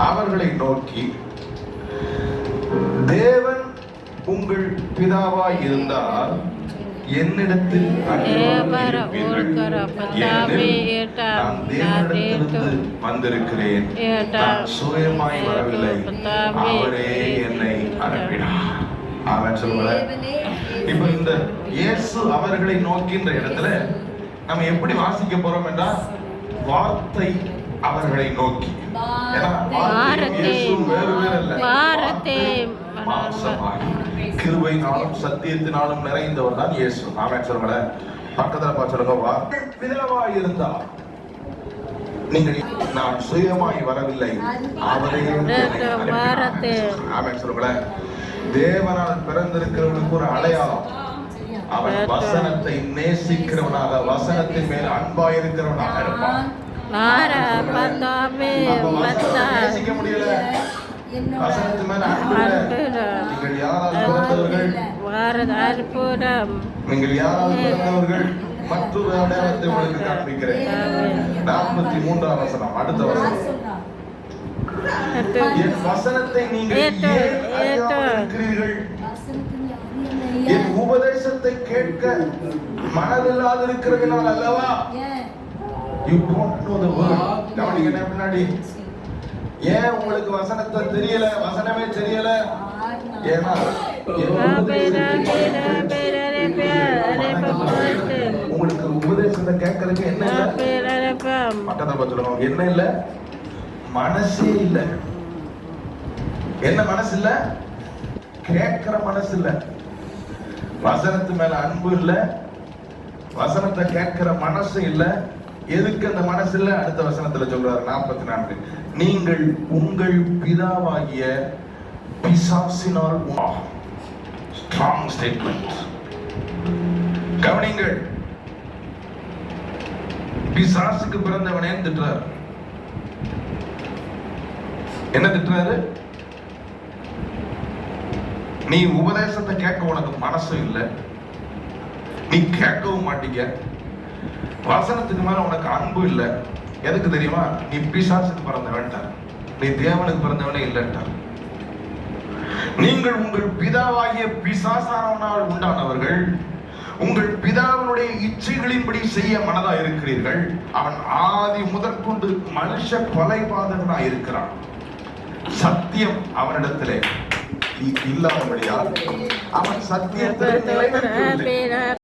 அவர்களை நோக்கி, தேவன் உங்கள் பிதாவாய் இருந்தால் என்னிடத்தில் வந்திருக்கிறேன். நான் சுயமாய் வரவில்லை, அவரே என்னை அனுப்பினார். அவன் சொல்லுவாங்க. இப்ப இந்த இயேசு அவர்களை நோக்கின்ற இடத்துல நம்ம எப்படி வாசிக்க போறோம் என்றால், வார்த்தை அவர்களை நோக்கி. கிருபையினாலும் சத்தியத்தினாலும் நிறைந்தவர் தான் இயேசு. ஆமென் சொல்லுங்க. பக்கத்துல சொல்லுங்க, வார்த்தை பிதாவாய் இருந்தார் நீங்கள், நான் சுயமாய் வரவில்லை, அவரே. ஆமென் சொல்லுங்க. தேவனால் பிறந்திருக்கிறவனுக்கு ஒரு அடையாளம், அவன் வசனத்தை நேசிக்கிறவனாக, வசனத்தின் மேல் அன்பாய் இருக்கிறவனாக இருப்பான். நேசிக்க முடியல, வசனத்தின் மேல் அன்பு இல்லை. நீங்கள் யாரால் பிறந்தவர்கள் மற்றொரு அடையாளத்தை உங்களுக்கு காண்பிக்கிறேன். 43ஆம் வசனம், அடுத்த வசனம். என் வசனத்தை நீங்கள் ஏன் அறியாமல் இருக்கிறீர்கள்? என் உபதேசத்தை கேட்க மனதில்லாதிருக்கிறதுனால் அல்லவா? You don't know the word. கவனிங்க பின்னாடி. ஏன் உங்களுக்கு வசனத்தை தெரியல, வசனமே தெரியல? ஏன்னா உங்களுக்கு உபதேசத்தை கேட்கறதுக்கு என்ன இல்ல? பக்கத்துல சொல்லுங்க, என்ன இல்ல? மனசே இல்ல. என்ன மனசு இல்ல? கேட்கிற மனசு இல்ல. வசனத்து மேல அன்பு இல்ல, வசனத்தை கேட்கிற மனசு இல்ல. எதுக்கு அந்த மனசு இல்ல? அடுத்த வசனத்துல சொல்றாரு 44, நீங்கள் உங்கள் பிதாவாகிய பிசாசினால். Strong statement. கவனிங்கள், பிசாசுக்கு பிறந்தவனே திட்டுறாரு. என்ன திட்டுறாரு? நீ உபதேசத்தை கேட்க உனக்கு மனசு இல்லை, நீ கேட்கவும் மாட்டீங்க, வசனத்துக்கு மேல உனக்கு அன்பு இல்லை. எதுக்கு தெரியுமா? நீ பிசாசுக்கு பிறந்தவன்ட்டார், நீ தேவனுக்கு பிறந்தவனே இல்லைன்ட்டார். நீங்கள் உங்கள் பிதாவாகிய பிசாசானவனால் உண்டானவர்கள், உங்கள் பிதாவினுடைய இச்சைகளின்படி செய்ய மனதா இருக்கிறீர்கள். அவன் ஆதி முதற்கொண்டு மனுஷ கொலைபாதகனாய் இருக்கிறான். சத்தியம் அவனிடத்திலே இல்லாதபடியால் அவன் சத்தியத்தை